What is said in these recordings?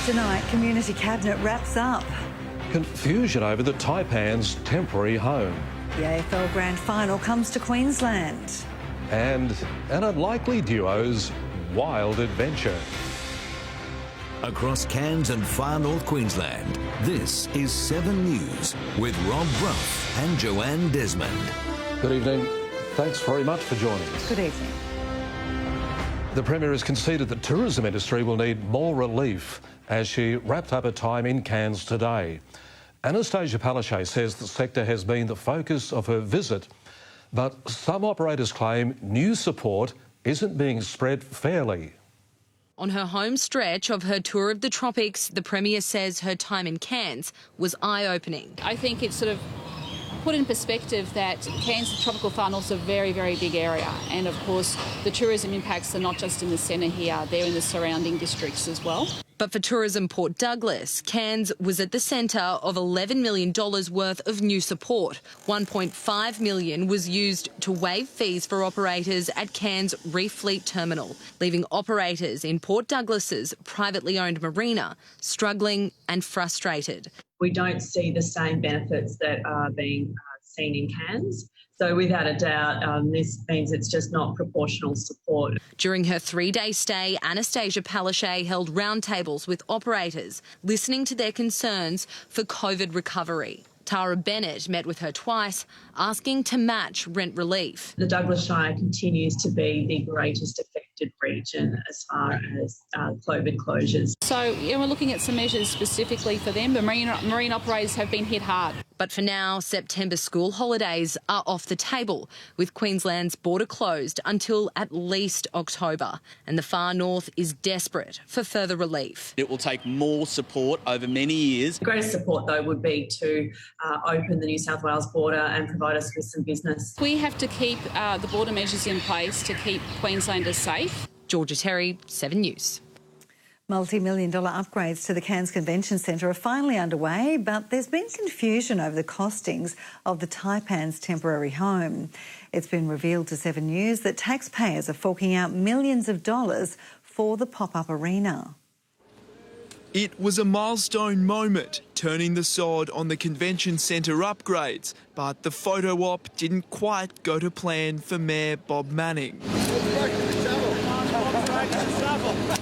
Tonight, Community Cabinet wraps up. Confusion over the Taipan's temporary home. The AFL Grand Final comes to Queensland. And an unlikely duo's wild adventure. Across Cairns and far north Queensland, this is 7 News with Rob Bruff and Joanne Desmond. Good evening. Thanks very much for joining us. Good evening. The Premier has conceded the tourism industry will need more relief as she wrapped up a time in Cairns today. Anastasia Palaszczuk says the sector has been the focus of her visit, but some operators claim new support isn't being spread fairly. On her home stretch of her tour of the tropics, the Premier says her time in Cairns was eye-opening. I think it's sort of put in perspective that Cairns, the tropical far north, is a very, very big area. And of course, the tourism impacts are not just in the centre here, they're in the surrounding districts as well. But for Tourism Port Douglas, Cairns was at the centre of $11 million worth of new support. $1.5 million was used to waive fees for operators at Cairns Reef Fleet Terminal, leaving operators in Port Douglas's privately owned marina struggling and frustrated. We don't see the same benefits that are being seen in Cairns. So without a doubt, this means it's just not proportional support. During her 3-day stay, Anastasia Palaszczuk held roundtables with operators, listening to their concerns for COVID recovery. Tara Bennett met with her twice, asking to match rent relief. The Douglas Shire continues to be the greatest affected region as far as COVID closures. So we're looking at some measures specifically for them. The marine operators have been hit hard. But for now, September school holidays are off the table, with Queensland's border closed until at least October. And the far north is desperate for further relief. It will take more support over many years. The greatest support, though, would be to open the New South Wales border and provide us with some business. We have to keep the border measures in place to keep Queenslanders safe. Georgia Terry, 7 News. Multi-million-dollar upgrades to the Cairns Convention Centre are finally underway, but there's been confusion over the costings of the Taipan's temporary home. It's been revealed to 7 News that taxpayers are forking out millions of dollars for the pop-up arena. It was a milestone moment, turning the sod on the convention centre upgrades, but the photo op didn't quite go to plan for Mayor Bob Manning.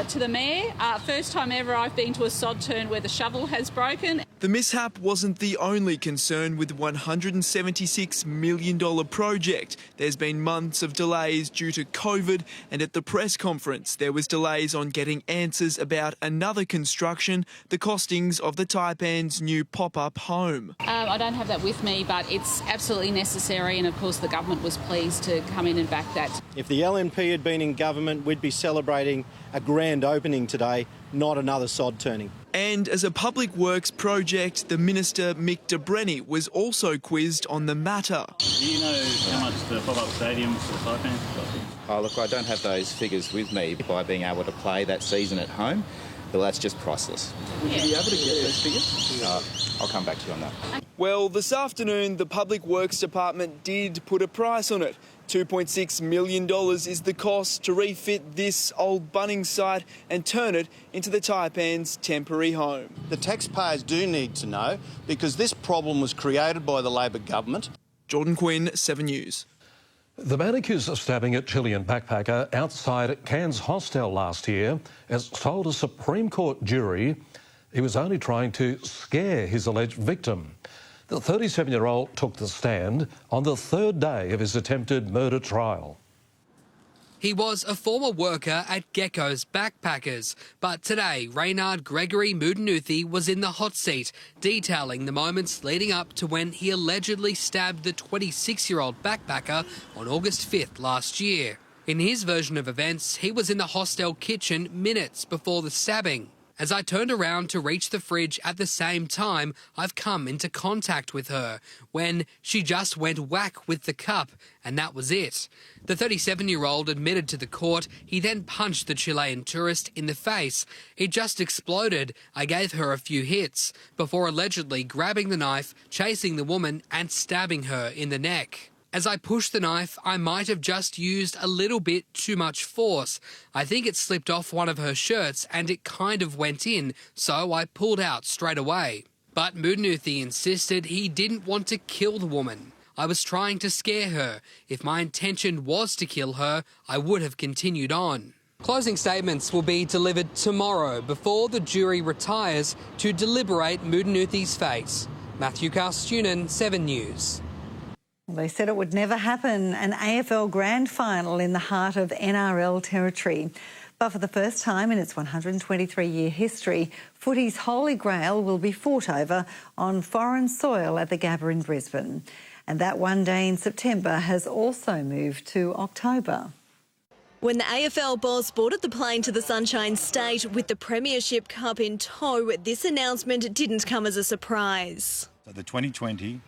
To the Mayor, first time ever I've been to a sod turn where the shovel has broken. The mishap wasn't the only concern with the $176 million project. There's been months of delays due to COVID, and at the press conference there was delays on getting answers about another construction, the costings of the Taipan's new pop-up home. I don't have that with me, but it's absolutely necessary, and of course the government was pleased to come in and back that. If the LNP had been in government, we'd be celebrating a grand opening today, not another sod turning. And as a public works project, the Minister Mick de Brenny was also quizzed on the matter. Do you know how much the pop-up stadium for Taipan cost? Oh, look, I don't have those figures with me. By being able to play that season at home, well, that's just priceless. Would you be able to get those figures? I'll come back to you on that. Well, This afternoon, the Public Works Department did put a price on it. $2.6 million is the cost to refit this old Bunnings site and turn it into the Taipan's temporary home. The taxpayers do need to know, because this problem was created by the Labor government. Jordan Quinn, 7 News. The man accused of stabbing a Chilean backpacker outside Cairns hostel last year has told a Supreme Court jury he was only trying to scare his alleged victim. The 37-year-old took the stand on the 3rd day of his attempted murder trial. He was a former worker at Gecko's Backpackers, but today Reynard Gregory Mudanuthi was in the hot seat, detailing the moments leading up to when he allegedly stabbed the 26-year-old backpacker on August 5th last year. In his version of events, he was in the hostel kitchen minutes before the stabbing. As I turned around to reach the fridge at the same time, I've come into contact with her when she just went whack with the cup, and that was it. The 37-year-old admitted to the court he then punched the Chilean tourist in the face. It just exploded. I gave her a few hits before allegedly grabbing the knife, chasing the woman and stabbing her in the neck. As I pushed the knife, I might have just used a little bit too much force. I think it slipped off one of her shirts and it kind of went in, so I pulled out straight away. But Mudanuthi insisted he didn't want to kill the woman. I was trying to scare her. If my intention was to kill her, I would have continued on. Closing statements will be delivered tomorrow before the jury retires to deliberate Mudanuthi's fate. Matthew Carstunen, 7 News. Well, they said it would never happen, an AFL grand final in the heart of NRL territory. But for the first time in its 123-year history, footy's holy grail will be fought over on foreign soil at the Gabba in Brisbane. And that one day in September has also moved to October. When the AFL boss boarded the plane to the Sunshine State with the Premiership Cup in tow, this announcement didn't come as a surprise. So the 2020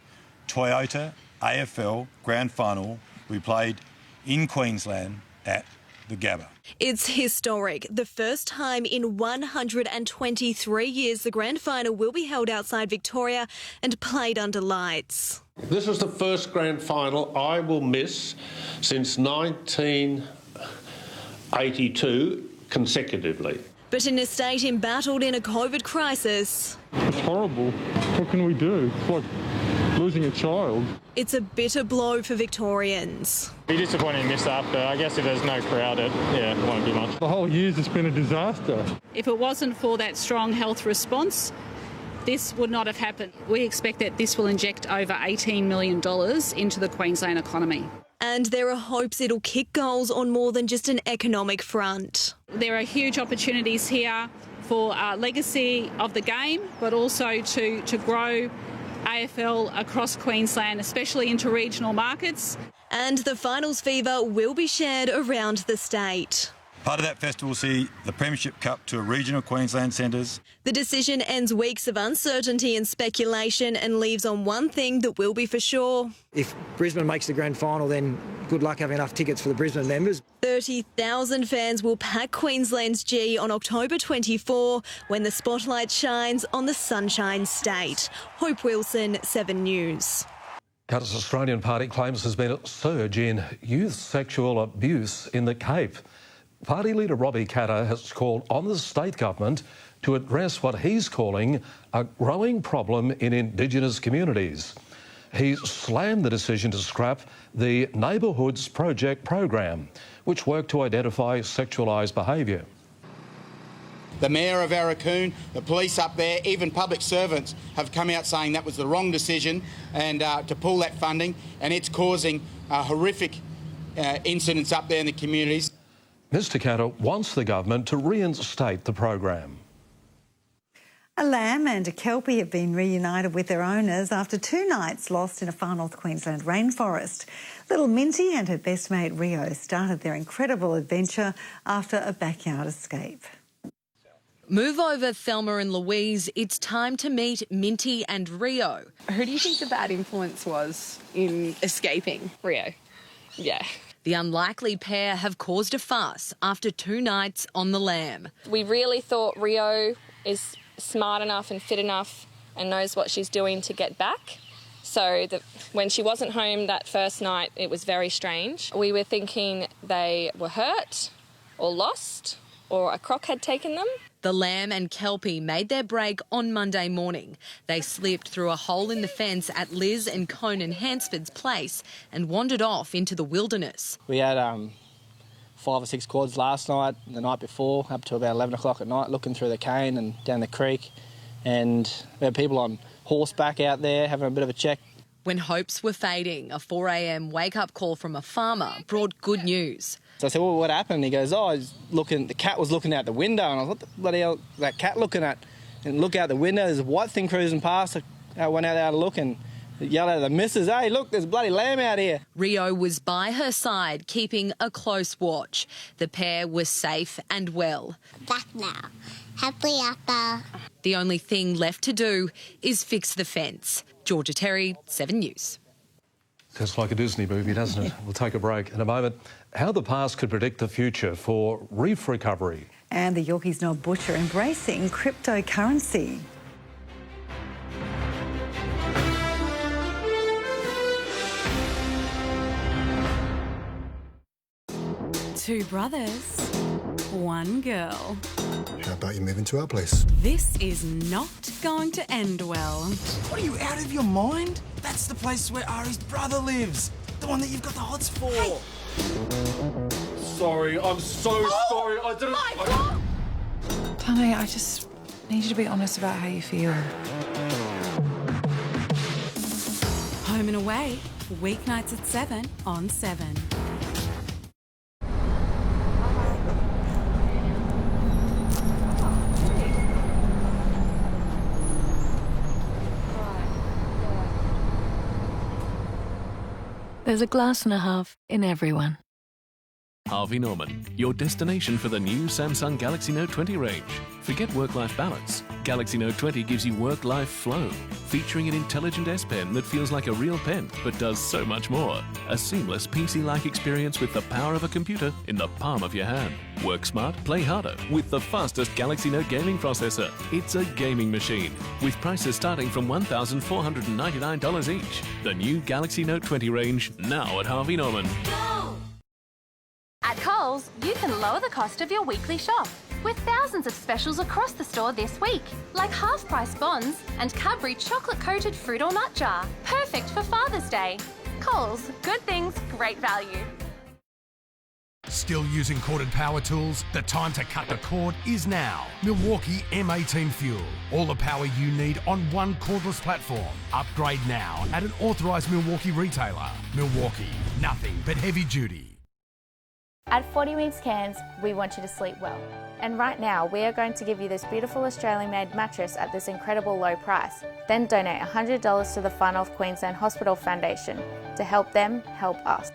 Toyota AFL Grand Final we played in Queensland at the Gabba. It's historic. The first time in 123 years the grand final will be held outside Victoria and played under lights. This is the first grand final I will miss since 1982 consecutively. But in a state embattled in a COVID crisis, it's horrible. What can we do? It's like losing a child. It's a bitter blow for Victorians. Be disappointed to miss that, but I guess if there's no crowd, it won't be much. The whole year's just been a disaster. If it wasn't for that strong health response, this would not have happened. We expect that this will inject over $18 million into the Queensland economy. And there are hopes it'll kick goals on more than just an economic front. There are huge opportunities here for legacy of the game, but also to grow AFL across Queensland, especially into regional markets. And the finals fever will be shared around the state. Part of that festival will see the Premiership Cup to regional Queensland centres. The decision ends weeks of uncertainty and speculation and leaves on one thing that will be for sure. If Brisbane makes the grand final, then good luck having enough tickets for the Brisbane members. 30,000 fans will pack Queensland's G on October 24 when the spotlight shines on the Sunshine State. Hope Wilson, 7 News. Qantas Australian Party claims there's been a surge in youth sexual abuse in the Cape. Party leader Robbie Katter has called on the state government to address what he's calling a growing problem in Indigenous communities. He slammed the decision to scrap the Neighbourhoods Project program, which worked to identify sexualised behaviour. The Mayor of Arakoon, the police up there, even public servants have come out saying that was the wrong decision and to pull that funding, and it's causing horrific incidents up there in the communities. Mr Katter wants the government to reinstate the program. A lamb and a kelpie have been reunited with their owners after 2 nights lost in a far north Queensland rainforest. Little Minty and her best mate Rio started their incredible adventure after a backyard escape. Move over, Thelma and Louise. It's time to meet Minty and Rio. Who do you think the bad influence was in escaping? Rio. Yeah. The unlikely pair have caused a fuss after 2 nights on the lam. We really thought Rio is smart enough and fit enough and knows what she's doing to get back. So when she wasn't home that first night, it was very strange. We were thinking they were hurt or lost or a croc had taken them. The lamb and kelpie made their break on Monday morning. They slipped through a hole in the fence at Liz and Conan Hansford's place and wandered off into the wilderness. We had 5 or 6 quads last night, the night before, up to about 11 o'clock at night, looking through the cane and down the creek. And we had people on horseback out there having a bit of a check. When hopes were fading, a 4 a.m. wake-up call from a farmer brought good news. So I said, well, what happened? He goes, the cat was looking out the window. And I was, what the bloody hell is that cat looking at? And look out the window, there's a white thing cruising past. I went out there to look and yelled at the missus, hey, look, there's a bloody lamb out here. Rio was by her side, keeping a close watch. The pair was safe and well. Back now. Happily after. The only thing left to do is fix the fence. Georgia Terry, 7 News. Just like a Disney movie, doesn't it? We'll take a break in a moment. How the past could predict the future for reef recovery. And the Yorkeys Knob butcher embracing cryptocurrency. 2 brothers, 1 girl. How about you move into our place? This is not going to end well. What are you, out of your mind? That's the place where Ari's brother lives. The one that you've got the hots for. Hey. Sorry, I'm so sorry. I didn't... Tommy, I just need you to be honest about how you feel. Home and Away, weeknights at 7 on 7. There's a glass and a half in everyone. Harvey Norman, your destination for the new Samsung Galaxy Note 20 range. Forget work-life balance. Galaxy Note 20 gives you work-life flow, featuring an intelligent S Pen that feels like a real pen but does so much more. A seamless PC-like experience with the power of a computer in the palm of your hand. Work smart, play harder with the fastest Galaxy Note gaming processor. It's a gaming machine with prices starting from $1,499 each. The new Galaxy Note 20 range now at Harvey Norman. At Coles, you can lower the cost of your weekly shop with thousands of specials across the store this week, like half-price bonds and Cadbury chocolate-coated fruit or nut jar. Perfect for Father's Day. Coles, good things, great value. Still using corded power tools? The time to cut the cord is now. Milwaukee M18 Fuel. All the power you need on one cordless platform. Upgrade now at an authorised Milwaukee retailer. Milwaukee, nothing but heavy duty. At 40 Winks Cairns, we want you to sleep well. And right now, we are going to give you this beautiful Australian-made mattress at this incredible low price. Then donate $100 to the Far North Queensland Hospital Foundation to help them help us.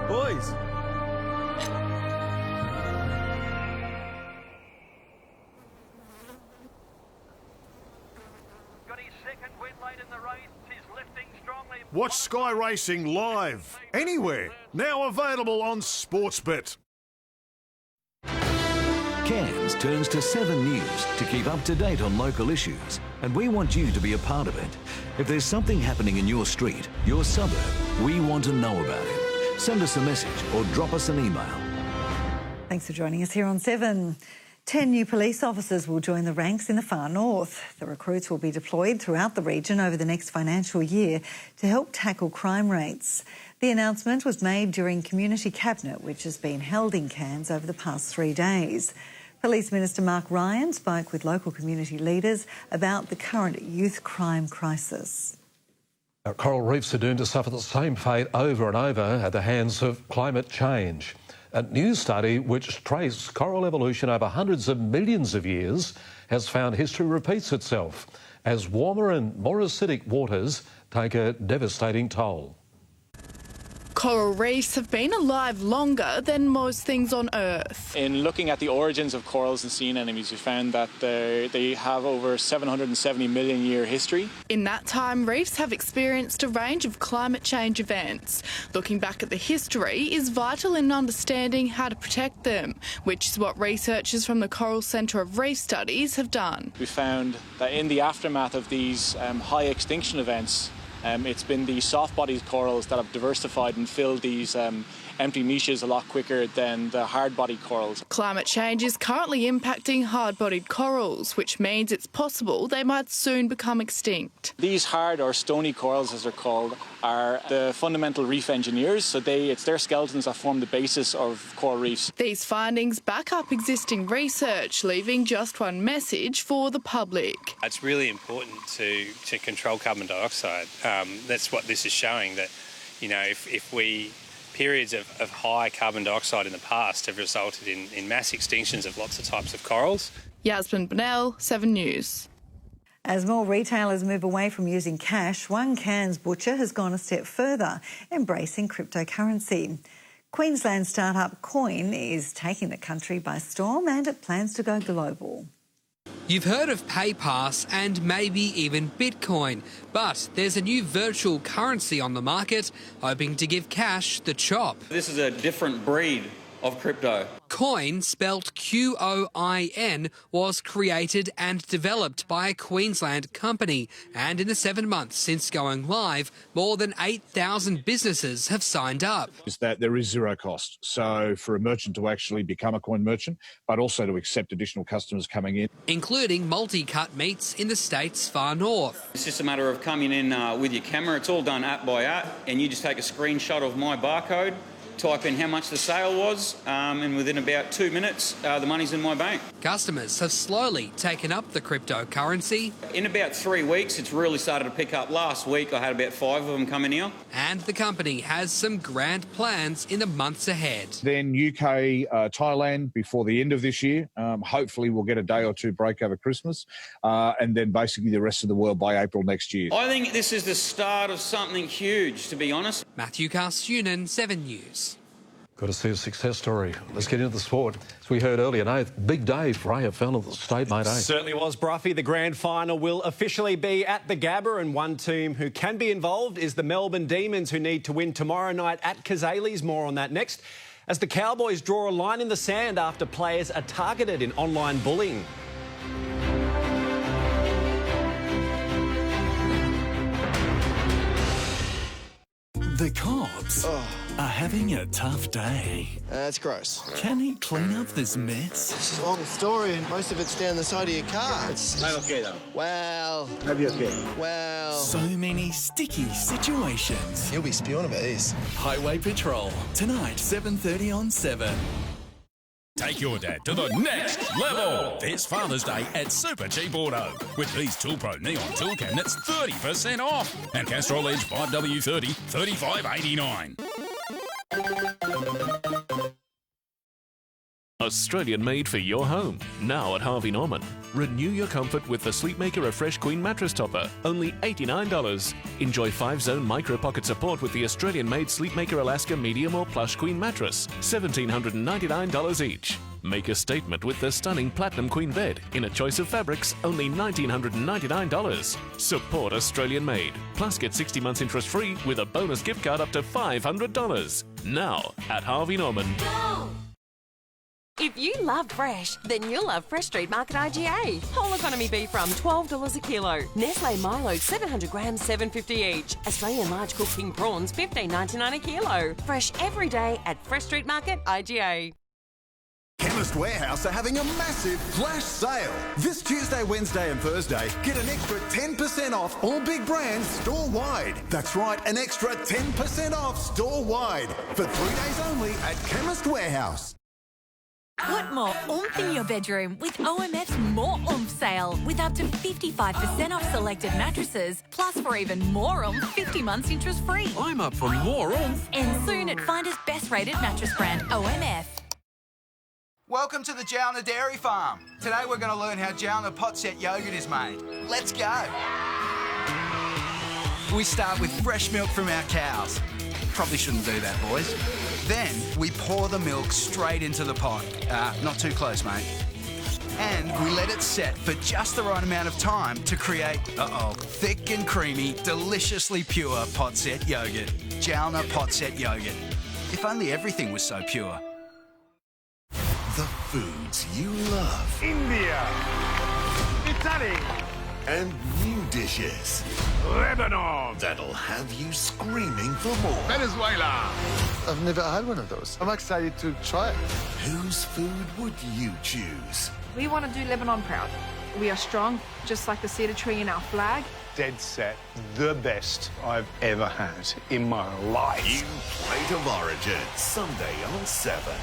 Boys! Watch Sky Racing live, anywhere, now available on Sportsbet. Cairns turns to 7 News to keep up to date on local issues, and we want you to be a part of it. If there's something happening in your street, your suburb, we want to know about it. Send us a message or drop us an email. Thanks for joining us here on 7. 10 new police officers will join the ranks in the far north. The recruits will be deployed throughout the region over the next financial year to help tackle crime rates. The announcement was made during Community Cabinet, which has been held in Cairns over the past 3 days. Police Minister Mark Ryan spoke with local community leaders about the current youth crime crisis. Coral reefs are doomed to suffer the same fate over and over at the hands of climate change. A new study which traced coral evolution over hundreds of millions of years has found history repeats itself as warmer and more acidic waters take a devastating toll. Coral reefs have been alive longer than most things on Earth. In looking at the origins of corals and sea anemones, we found that they have over 770 million year history. In that time, reefs have experienced a range of climate change events. Looking back at the history is vital in understanding how to protect them, which is what researchers from the Coral Centre of Reef Studies have done. We found that in the aftermath of these high extinction events, it's been the soft-bodied corals that have diversified and filled these empty niches a lot quicker than the hard-bodied corals. Climate change is currently impacting hard-bodied corals, which means it's possible they might soon become extinct. These hard or stony corals, as they're called, are the fundamental reef engineers, so it's their skeletons that form the basis of coral reefs. These findings back up existing research, leaving just one message for the public. It's really important to control carbon dioxide. That's what this is showing, that, you know, if periods of high carbon dioxide in the past have resulted in mass extinctions of lots of types of corals. Yasmin Bonnell, 7 News. As more retailers move away from using cash, one Cairns butcher has gone a step further, embracing cryptocurrency. Queensland startup Coin is taking the country by storm and it plans to go global. You've heard of PayPass and maybe even Bitcoin, but there's a new virtual currency on the market hoping to give cash the chop. This is a different breed of crypto. Coin, spelt Qoin, was created and developed by a Queensland company, and in the 7 months since going live, more than 8,000 businesses have signed up. Is that there is zero cost. So for a merchant to actually become a coin merchant, but also to accept additional customers coming in. Including multi-cut meats in the state's far north. It's just a matter of coming in with your camera. It's all done app by app, and you just take a screenshot of my barcode, type in how much the sale was, and within about 2 minutes, the money's in my bank. Customers have slowly taken up the cryptocurrency. In about 3 weeks, it's really started to pick up. Last week, I had about 5 of them coming here. And the company has some grand plans in the months ahead. Then UK, Thailand before the end of this year. Hopefully we'll get a day or two break over Christmas, and then basically the rest of the world by April next year. I think this is the start of something huge, to be honest. Matthew Carstunen, 7 News. Got to see a success story. Let's get into the sport. As we heard earlier, big day for AFL at the state, mate, eh? Certainly was, Bruffy. The grand final will officially be at the Gabba, and one team who can be involved is the Melbourne Demons, who need to win tomorrow night at Cairns. More on that next, as the Cowboys draw a line in the sand after players are targeted in online bullying. The cops are having a tough day. That's gross. Can he clean up this mess? It's a long story and most of it's down the side of your car. I'm okay though. Well. Maybe okay. Well. So many sticky situations. You'll be spewing about this. Highway Patrol, tonight, 7:30 on 7. Take your dad to the next level this Father's Day at Super Cheap Auto. With these Tool Pro Neon tool cabinets, 30% off. And Castrol Edge 5W30, $35.89. Australian made for your home, now at Harvey Norman. Renew your comfort with the Sleepmaker Refresh Queen Mattress Topper, only $89. Enjoy 5-zone micro-pocket support with the Australian-made Sleepmaker Alaska Medium or Plush Queen Mattress, $1,799 each. Make a statement with the stunning Platinum Queen Bed in a choice of fabrics, only $1,999. Support Australian made. Plus get 60 months interest free with a bonus gift card up to $500. Now at Harvey Norman. Go! If you love fresh, then you'll love Fresh Street Market IGA. Whole economy beef from $12 a kilo. Nestle Milo 700 grams, $7.50 each. Australian large cooked king prawns, $15.99 a kilo. Fresh every day at Fresh Street Market IGA. Chemist Warehouse are having a massive flash sale. This Tuesday, Wednesday and Thursday, get an extra 10% off all big brands store-wide. That's right, an extra 10% off store-wide for 3 days only at Chemist Warehouse. Put more oomph in your bedroom with OMF's More Oomph sale, with up to 55% off selected mattresses, plus for even more oomph, 50 months interest free. I'm up for more oomph. And soon at Finder's best rated mattress brand, OMF. Welcome to the Jalna Dairy Farm. Today we're going to learn how Jalna pot set yogurt is made. Let's go. We start with fresh milk from our cows. Probably shouldn't do that, boys. Then we pour the milk straight into the pot. Not too close, mate. And we let it set for just the right amount of time to create, thick and creamy, deliciously pure pot set yogurt. Jalna pot set yogurt. If only everything was so pure. The foods you love. India. Italy. And new dishes. Lebanon. That'll have you screaming for more. Venezuela. I've never had one of those. I'm excited to try it. Whose food would you choose? We want to do Lebanon proud. We are strong, just like the cedar tree in our flag. Dead set, the best I've ever had in my life. New Plate of Origin, Sunday on 7.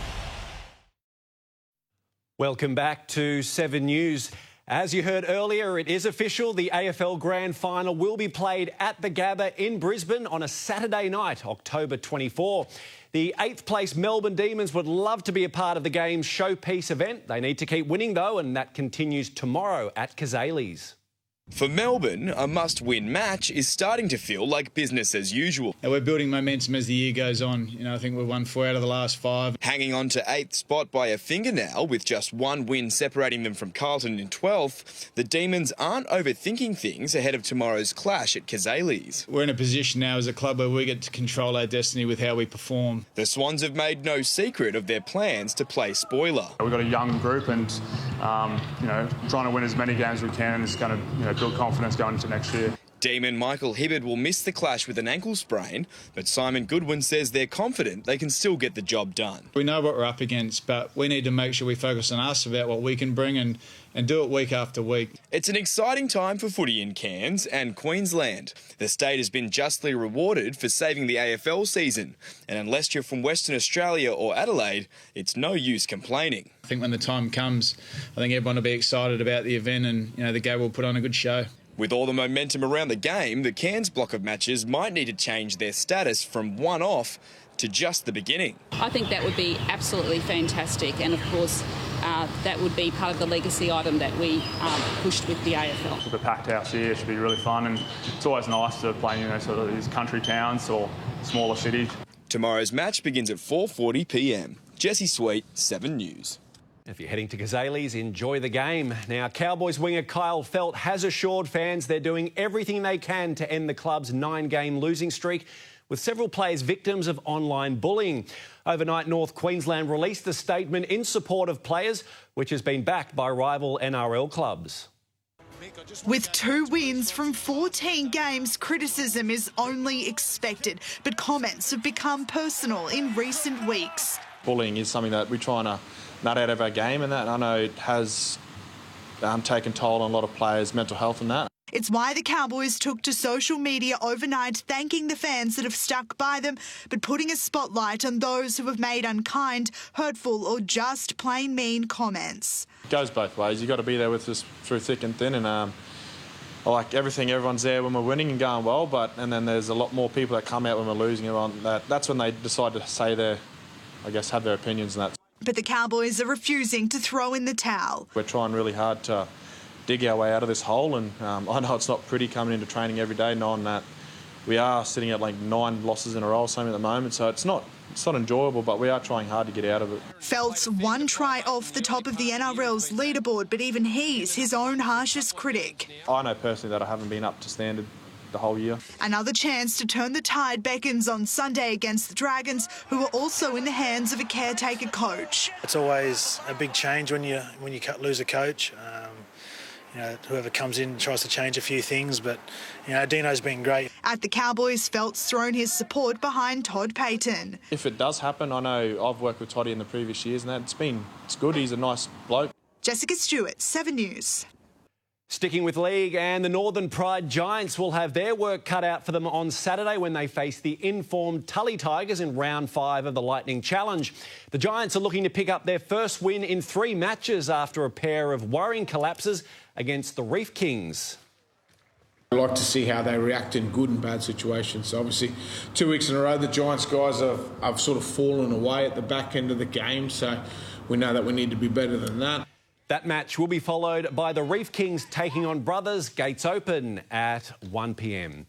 Welcome back to 7 News. As you heard earlier, it is official. The AFL Grand Final will be played at the Gabba in Brisbane on a Saturday night, October 24. The 8th place Melbourne Demons would love to be a part of the game's showpiece event. They need to keep winning, though, and that continues tomorrow at Cairns. For Melbourne, a must-win match is starting to feel like business as usual. And we're building momentum as the year goes on. You know, I think we've won 4 out of the last 5. Hanging on to 8th spot by a fingernail with just 1 win separating them from Carlton in 12th, the Demons aren't overthinking things ahead of tomorrow's clash at Cazaly's. We're in a position now as a club where we get to control our destiny with how we perform. The Swans have made no secret of their plans to play spoiler. We've got a young group and, trying to win as many games as we can is going to, build confidence going into next year. Demon Michael Hibberd will miss the clash with an ankle sprain, but Simon Goodwin says they're confident they can still get the job done. We know what we're up against, but we need to make sure we focus on us about what we can bring and do it week after week. It's an exciting time for footy in Cairns and Queensland. The state has been justly rewarded for saving the AFL season, and unless you're from Western Australia or Adelaide, it's no use complaining. I think when the time comes, I think everyone will be excited about the event and, the Gabba will put on a good show. With all the momentum around the game, the Cairns block of matches might need to change their status from one-off to just the beginning. I think that would be absolutely fantastic, and of course that would be part of the legacy item that we pushed with the AFL. With a packed house here, it should be really fun, and it's always nice to play sort of these country towns or smaller cities. Tomorrow's match begins at 4:40 p.m. Jesse Sweet, 7 News. If you're heading to Cazaly's, enjoy the game. Now, Cowboys winger Kyle Feldt has assured fans they're doing everything they can to end the club's 9-game losing streak, with several players victims of online bullying. Overnight, North Queensland released a statement in support of players, which has been backed by rival NRL clubs. With 2 wins from 14 games, criticism is only expected, but comments have become personal in recent weeks. Bullying is something that we're trying to nut out of our game, and that I know it has taken toll on a lot of players' mental health and that. It's why the Cowboys took to social media overnight, thanking the fans that have stuck by them, but putting a spotlight on those who have made unkind, hurtful or just plain mean comments. It goes both ways. You've got to be there with us through thick and thin, and I like everything. Everyone's there when we're winning and going well, and then there's a lot more people that come out when we're losing, and that's when they decide to say have their opinions and that. But the Cowboys are refusing to throw in the towel. We're trying really hard to dig our way out of this hole, and I know it's not pretty coming into training every day knowing that we are sitting at like 9 losses in a row or something at the moment, so it's not enjoyable, but we are trying hard to get out of it. Feldt's 1 try off the top of the NRL's leaderboard, but even he's his own harshest critic. I know personally that I haven't been up to standard the whole year. Another chance to turn the tide beckons on Sunday against the Dragons, who are also in the hands of a caretaker coach. It's always a big change when you lose a coach. Whoever comes in tries to change a few things, but Dino's been great. At the Cowboys, Feldt's thrown his support behind Todd Payton. If it does happen, I know I've worked with Toddy in the previous years, and it's good. He's a nice bloke. Jessica Stewart, 7 News. Sticking with league, and the Northern Pride Giants will have their work cut out for them on Saturday when they face the informed Tully Tigers in round 5 of the Lightning Challenge. The Giants are looking to pick up their first win in 3 matches after a pair of worrying collapses against the Reef Kings. I like to see how they react in good and bad situations. So obviously, 2 weeks in a row, the Giants guys have sort of fallen away at the back end of the game, so we know that we need to be better than that. That match will be followed by the Reef Kings taking on Brothers, gates open at 1 p.m.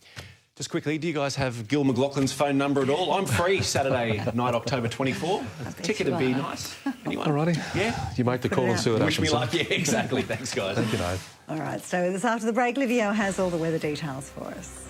Just quickly, do you guys have Gil McLaughlin's phone number at all? I'm free Saturday night, October 24. Ticket would be nice. Anyone? Alrighty. Yeah? You make the call and see what happens. Wish me luck. Yeah, exactly. Thanks, guys. Thank you, Dave. All right, stay with us after the break. Livio has all the weather details for us.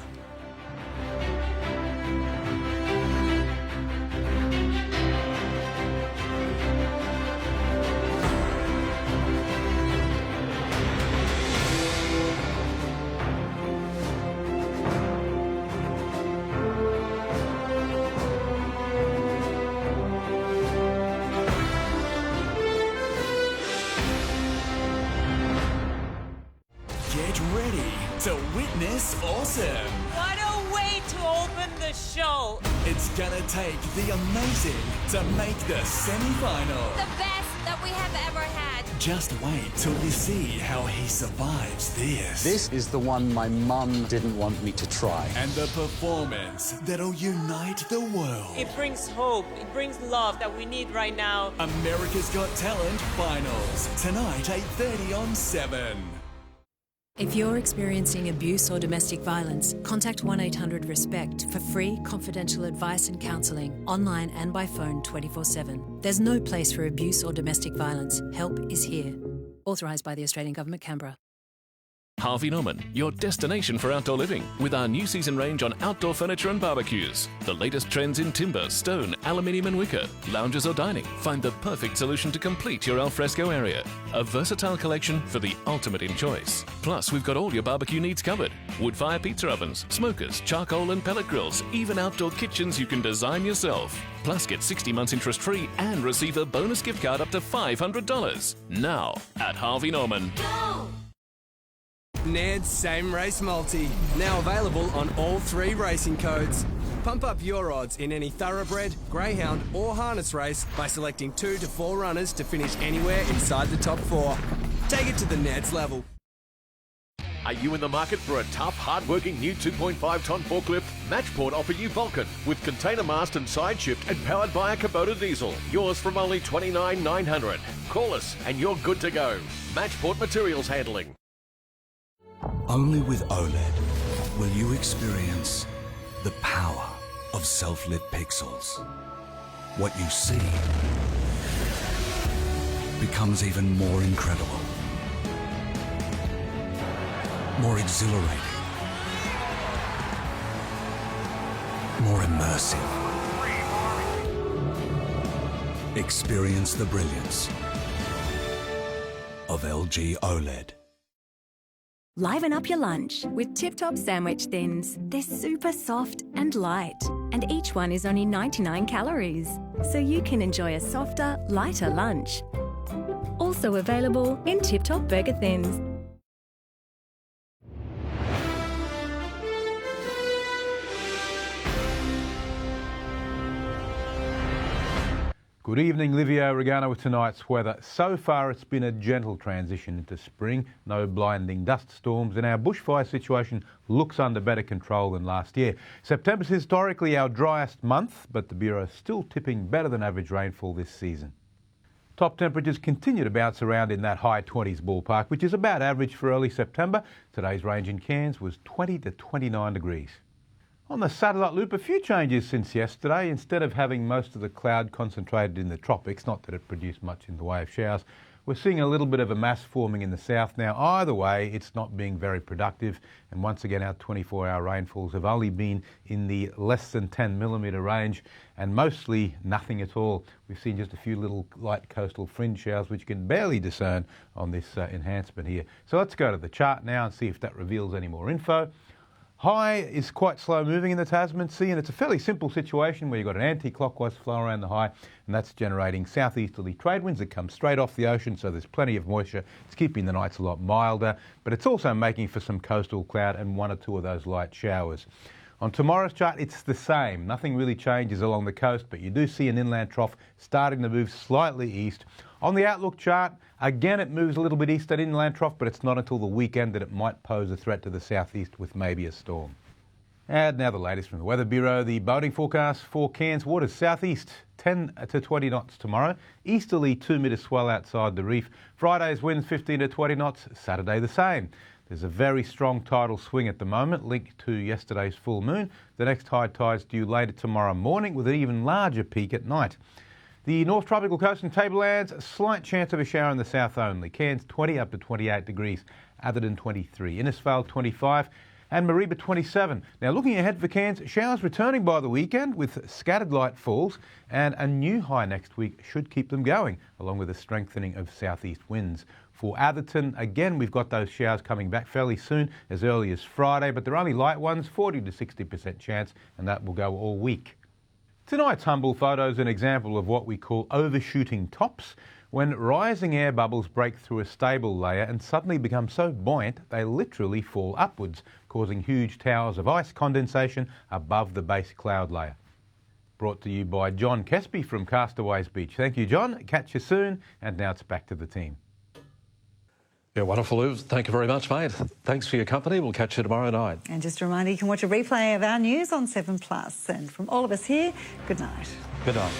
Get ready to witness awesome. What a way to open the show. It's gonna take the amazing to make the semi-final. The best that we have ever had. Just wait till you see how he survives this. This is the one my mum didn't want me to try. And the performance that'll unite the world. It brings hope. It brings love that we need right now. America's Got Talent Finals. Tonight, 8:30 on 7. If you're experiencing abuse or domestic violence, contact 1-800-RESPECT for free, confidential advice and counselling, online and by phone 24/7. There's no place for abuse or domestic violence. Help is here. Authorised by the Australian Government, Canberra. Harvey Norman, your destination for outdoor living, with our new season range on outdoor furniture and barbecues. The latest trends in timber, stone, aluminium and wicker, lounges or dining. Find the perfect solution to complete your alfresco area. A versatile collection for the ultimate in choice. Plus, we've got all your barbecue needs covered. Wood-fire pizza ovens, smokers, charcoal and pellet grills, even outdoor kitchens you can design yourself. Plus, get 60 months interest-free and receive a bonus gift card up to $500. Now, at Harvey Norman. Go! Ned's Same Race Multi, now available on all 3 racing codes. Pump up your odds in any thoroughbred, greyhound or harness race by selecting 2 to 4 runners to finish anywhere inside the top 4. Take it to the Ned's level. Are you in the market for a tough, hard-working new 2.5-tonne forklift? Matchport offer you Vulcan with container mast and side shift and powered by a Kubota diesel. Yours from only $29,900. Call us and you're good to go. Matchport Materials Handling. Only with OLED will you experience the power of self-lit pixels. What you see becomes even more incredible, more exhilarating, more immersive. Experience the brilliance of LG OLED. Liven up your lunch with Tip Top sandwich thins. They're super soft and light, and each one is only 99 calories, so you can enjoy a softer, lighter lunch. Also available in Tip Top Burger Thins. Good evening, Livio Regano with tonight's weather. So far it's been a gentle transition into spring, no blinding dust storms, and our bushfire situation looks under better control than last year. September's historically our driest month, but the Bureau is still tipping better than average rainfall this season. Top temperatures continue to bounce around in that high 20s ballpark, which is about average for early September. Today's range in Cairns was 20 to 29 degrees. On the satellite loop, a few changes since yesterday. Instead of having most of the cloud concentrated in the tropics, not that it produced much in the way of showers, we're seeing a little bit of a mass forming in the south now. Either way, it's not being very productive, and once again our 24-hour rainfalls have only been in the less than 10 millimetre range and mostly nothing at all. We've seen just a few little light coastal fringe showers which you can barely discern on this enhancement here. So let's go to the chart now and see if that reveals any more info. High is quite slow moving in the Tasman Sea, and it's a fairly simple situation where you've got an anti-clockwise flow around the high, and that's generating southeasterly trade winds that come straight off the ocean, so there's plenty of moisture. It's keeping the nights a lot milder, but it's also making for some coastal cloud and 1 or 2 of those light showers. On tomorrow's chart, it's the same. Nothing really changes along the coast, but you do see an inland trough starting to move slightly east. On the outlook chart, again, it moves a little bit east, that inland trough, but it's not until the weekend that it might pose a threat to the southeast with maybe a storm. And now the latest from the Weather Bureau. The boating forecast for Cairns waters southeast 10 to 20 knots tomorrow. Easterly 2 metre swell outside the reef. Friday's winds 15 to 20 knots. Saturday the same. There's a very strong tidal swing at the moment linked to yesterday's full moon. The next high tide's due later tomorrow morning with an even larger peak at night. The North Tropical Coast and Tablelands, a slight chance of a shower in the south only. Cairns 20 up to 28 degrees, Atherton 23, Innisfail 25 and Mareeba 27. Now looking ahead for Cairns, showers returning by the weekend with scattered light falls, and a new high next week should keep them going, along with a strengthening of southeast winds. For Atherton, again, we've got those showers coming back fairly soon, as early as Friday, but they're only light ones, 40 to 60% chance, and that will go all week. Tonight's Humble photo is an example of what we call overshooting tops, when rising air bubbles break through a stable layer and suddenly become so buoyant they literally fall upwards, causing huge towers of ice condensation above the base cloud layer. Brought to you by John Kesby from Castaways Beach. Thank you, John. Catch you soon. And now it's back to the team. Yeah, wonderful, Lou. Thank you very much, mate. Thanks for your company. We'll catch you tomorrow night. And just a reminder, you can watch a replay of our news on 7plus. And from all of us here, good night. Good night.